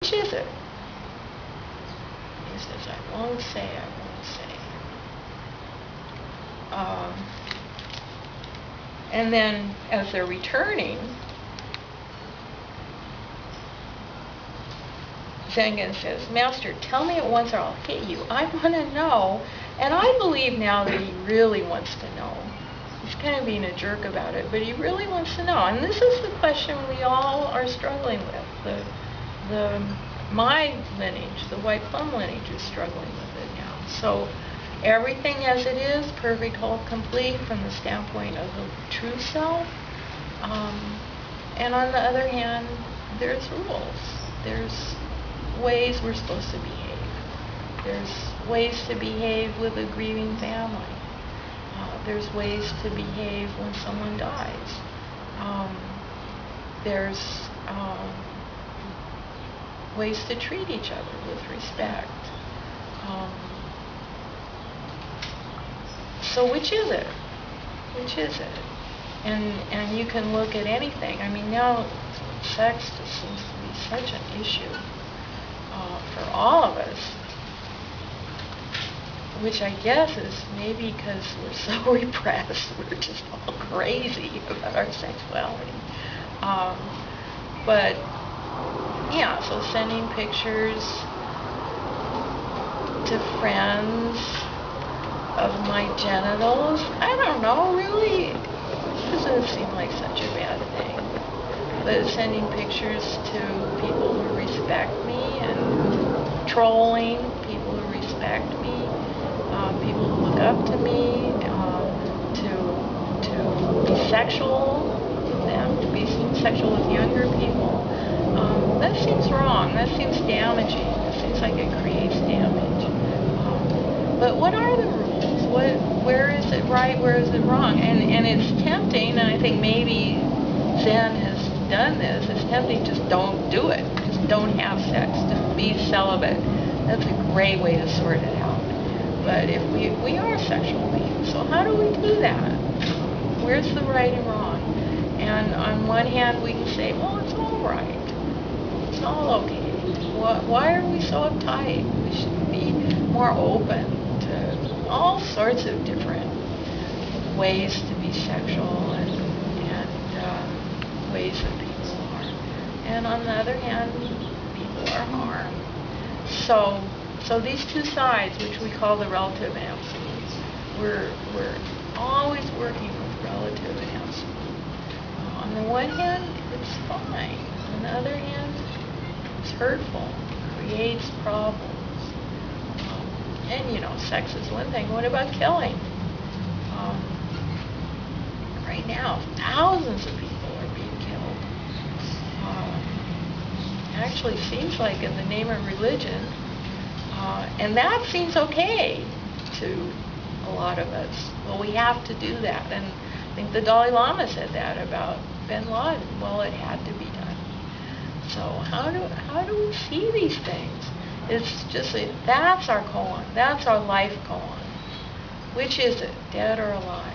which is it? He says, I won't say, I won't say. And then as they're returning, Zengen says, Master, tell me at once or I'll hit you. I want to know. And I believe now that he really wants to know. He's kind of being a jerk about it, but he really wants to know. And this is the question we all are struggling with. My lineage, the white plum lineage, is struggling with it now. So everything as it is, perfect, whole, complete, from the standpoint of the true self. And on the other hand, there's rules. There's ways we're supposed to behave. There's ways to behave with a grieving family. There's ways to behave when someone dies. There's ways to treat each other with respect. So which is it? Which is it? And you can look at anything. I mean, now sex just seems to be such an issue for all of us, which I guess is maybe because we're so repressed, we're just all crazy about our sexuality. But yeah, so sending pictures to friends of my genitals, I don't know, really, it doesn't seem like such a bad thing. But sending pictures to people who respect me and trolling people who respect me, people who look up to me, to be sexual with them, to be sexual with younger people, that seems wrong. That seems damaging. It seems like it creates damage. But what are the rules? Where is it right? Where is it wrong? And it's tempting, and I think maybe Zen has done this. It's tempting, just don't do it. Just don't have sex. Just be celibate. That's a great way to sort it out. But if we are sexual beings, so how do we do that? Where's the right and wrong? And on one hand, we can say, well, it's all right. It's all okay. Why are we so uptight? We should be more open to all sorts of different ways to be sexual and ways that people are. And on the other hand, people are harmed. So these two sides, which we call the relative and absolute, we're always working with relative and absolute. On the one hand, it's fine. On the other hand, it's hurtful, creates problems. And sex is one thing. What about killing? Right now, thousands of people are being killed. Actually seems like in the name of religion, and that seems okay to a lot of us. Well, we have to do that, and I think the Dalai Lama said that about bin Laden. Well, it had to be done. So how do we see these things? It's just that's our koan. That's our life koan. Which is it, dead or alive?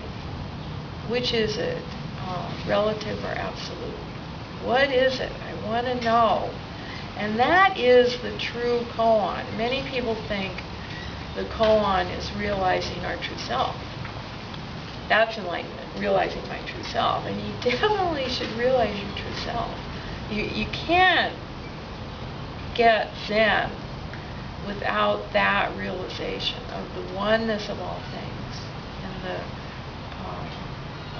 Which is it, relative or absolute? What is it? I want to know. And that is the true koan. Many people think the koan is realizing our true self. That's enlightenment, realizing my true self. And you definitely should realize your true self. You can't get Zen without that realization of the oneness of all things and the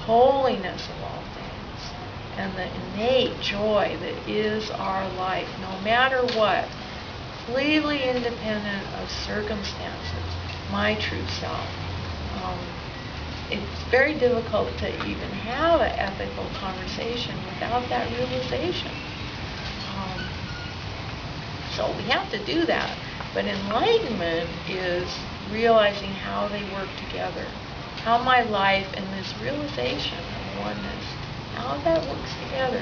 holiness of all things and the innate joy that is our life, no matter what, completely independent of circumstances, my true self. It's very difficult to even have an ethical conversation without that realization. So we have to do that. But enlightenment is realizing how they work together, how my life and this realization of oneness, how that works together.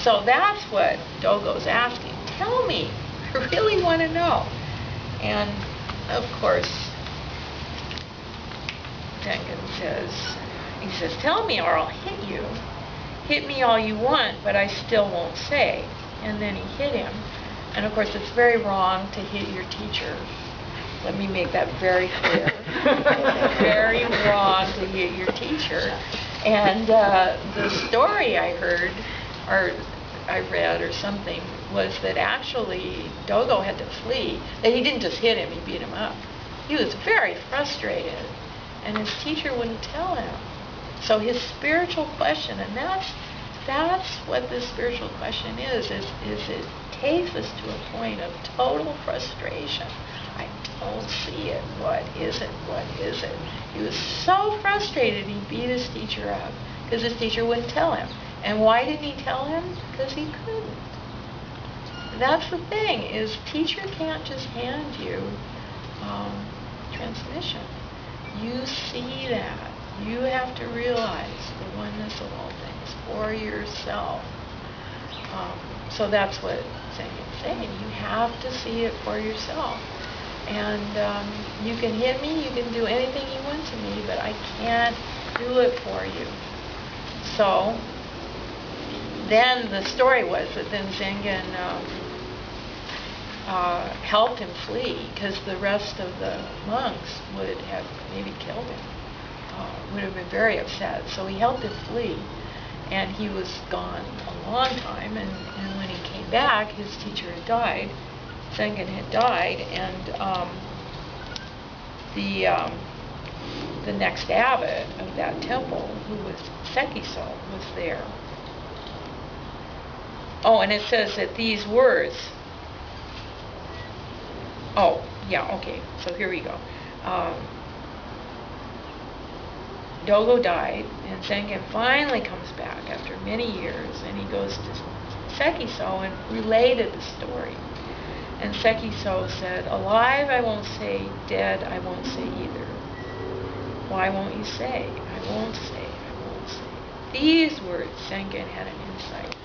So that's what Dogo's asking. Tell me. I really want to know. And of course, Tengen says, tell me or I'll hit you. Hit me all you want, but I still won't say. And then he hit him. And of course, it's very wrong to hit your teacher. Let me make that very clear. It's very wrong to hit your teacher. And the story I heard, or I read or something, was that actually Dogo had to flee. That he didn't just hit him, he beat him up. He was very frustrated, and his teacher wouldn't tell him. So his spiritual question, and that's what this spiritual question is it takes us to a point of total frustration. I don't see it. What is it? What is it? He was so frustrated he beat his teacher up because his teacher wouldn't tell him. And why didn't he tell him? Because he couldn't. That's the thing, is teacher can't just hand you transmission. You see that. You have to realize the oneness of all things for yourself. So that's what Sengen's saying. You have to see it for yourself. And you can hit me, you can do anything you want to me, but I can't do it for you. So then the story was that then Sengen helped him flee, because the rest of the monks would have maybe killed him, would have been very upset. So he helped him flee, and he was gone a long time, and when he came back, his teacher had died. Sengen had died, and the next abbot of that temple, who was Sekiso, was there. Oh, and it says that these words. Oh, yeah, okay. So here we go. Dogo died, and Sengen finally comes back after many years, and he goes to Sekiso and related the story. And Sekiso said, alive I won't say, dead I won't say either. Why won't you say? I won't say, I won't say. These words, Sengen had an insight.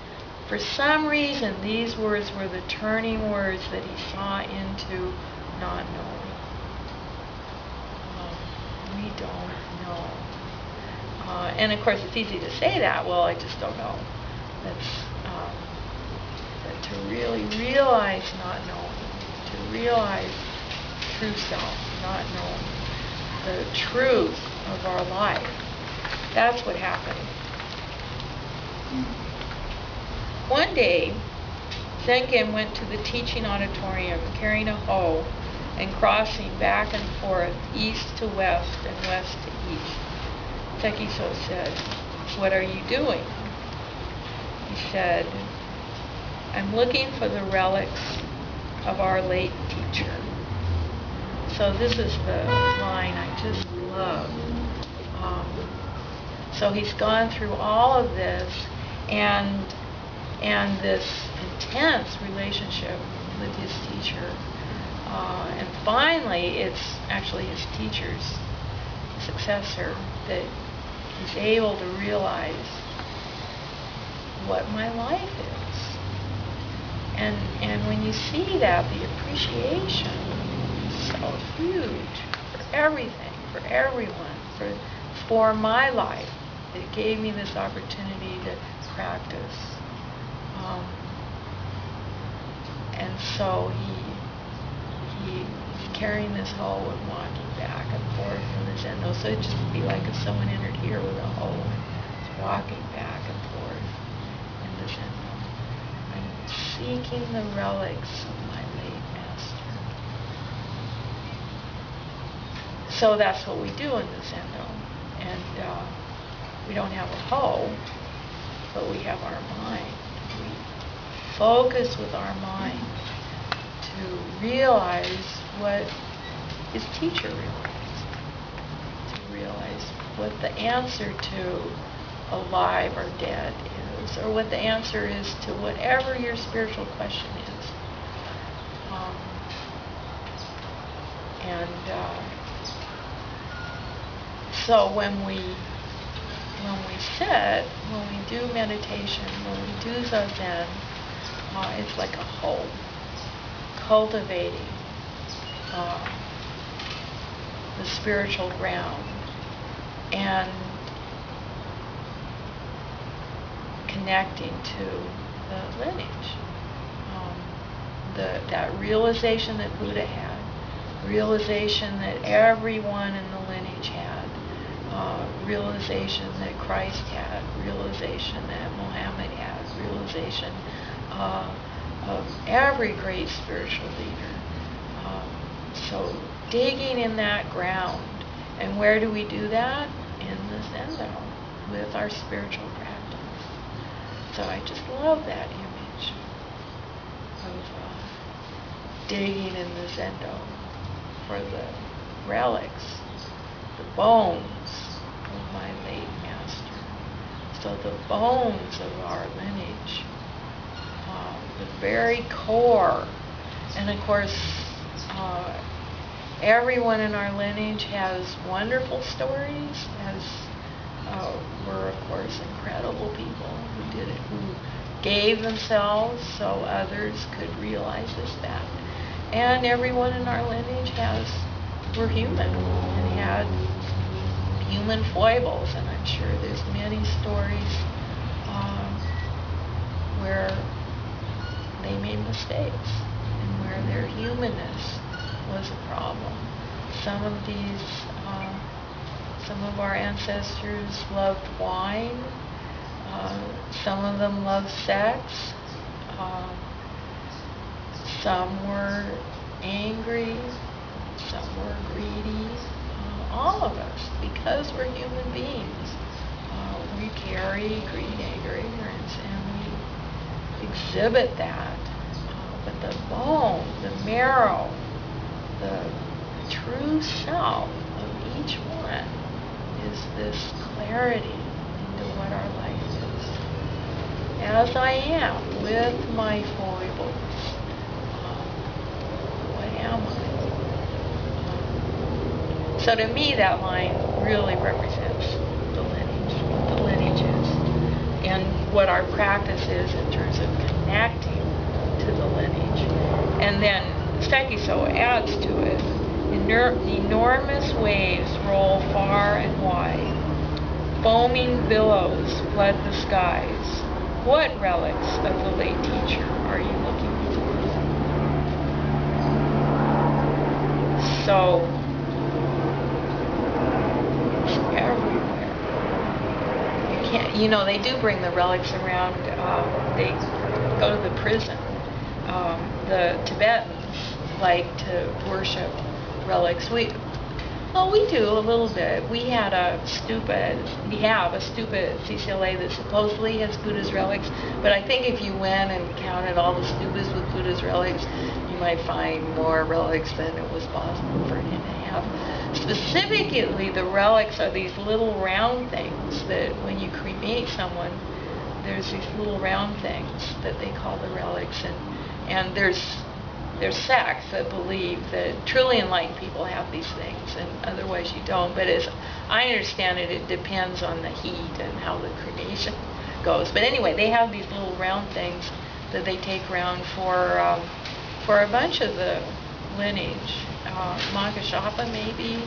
For some reason, these words were the turning words that he saw into not knowing. We don't know. And of course, it's easy to say that. Well, I just don't know. That's that to really realize not knowing, to realize true self, not knowing the truth of our life. That's what happened. One day, Sengen went to the teaching auditorium carrying a hoe and crossing back and forth, east to west and west to east. Sekiso said, what are you doing? He said, I'm looking for the relics of our late teacher. So this is the line I just love. So he's gone through all of this, and this intense relationship with his teacher. And finally, it's actually his teacher's successor that he's able to realize what my life is. And when you see that, the appreciation is so huge for everything, for everyone, for my life. It gave me this opportunity to practice. And so he's carrying this hoe and walking back and forth from the Zendo. So it'd just be like if someone entered here with a hoe and was walking back and forth in the Zendo. I'm seeking the relics of my late master. So that's what we do in the Zendo. And we don't have a hoe, but we have our mind. We focus with our mind to realize what his teacher realized, to realize what the answer to alive or dead is, or what the answer is to whatever your spiritual question is. So when we sit, when we do meditation, when we do Zazen, it's like a hoe, cultivating the spiritual ground and connecting to the lineage. that realization that Buddha had, realization that everyone in the lineage had, realization that Christ had, realization that Muhammad had, realization of every great spiritual leader. So digging in that ground. And where do we do that? In the Zendo, with our spiritual practice. So I just love that image of digging in the Zendo for the relics, the bones of my late master. So the bones of our lineage, the very core. And of course, everyone in our lineage has wonderful stories, were of course incredible people who did it, who gave themselves so others could realize this fact. And everyone in our lineage were human and had human foibles, and I'm sure there's many stories where they made mistakes and where their humanness was a problem. Some of our ancestors loved wine. Some of them loved sex. Some were angry. Some were greedy. All of us, because we're human beings, we carry greed, anger, ignorance, and we exhibit that. But the bone, the marrow, the true self of each one is this clarity into what our life is. As I am, with my foibles, what am I? So to me, that line really represents the lineage is, and what our practice is in terms of connecting to the lineage. And then Sekiso adds to it, enormous waves roll far and wide. Foaming billows flood the skies. What relics of the late teacher are you looking for? So, it's everywhere. You can't, they do bring the relics around. They go to the prison. The Tibetans like to worship relics. We do a little bit. We have a stupid CCLA that supposedly has Buddha's relics, but I think if you went and counted all the stupas with Buddha's relics, you might find more relics than it was possible for him to have. Specifically, the relics are these little round things that when you cremate someone, there's these little round things that they call the relics, and there's sects that believe that truly enlightened people have these things, and otherwise you don't. But as I understand it, it depends on the heat and how the cremation goes. But anyway, they have these little round things that they take around for a bunch of the lineage. Magashapa maybe.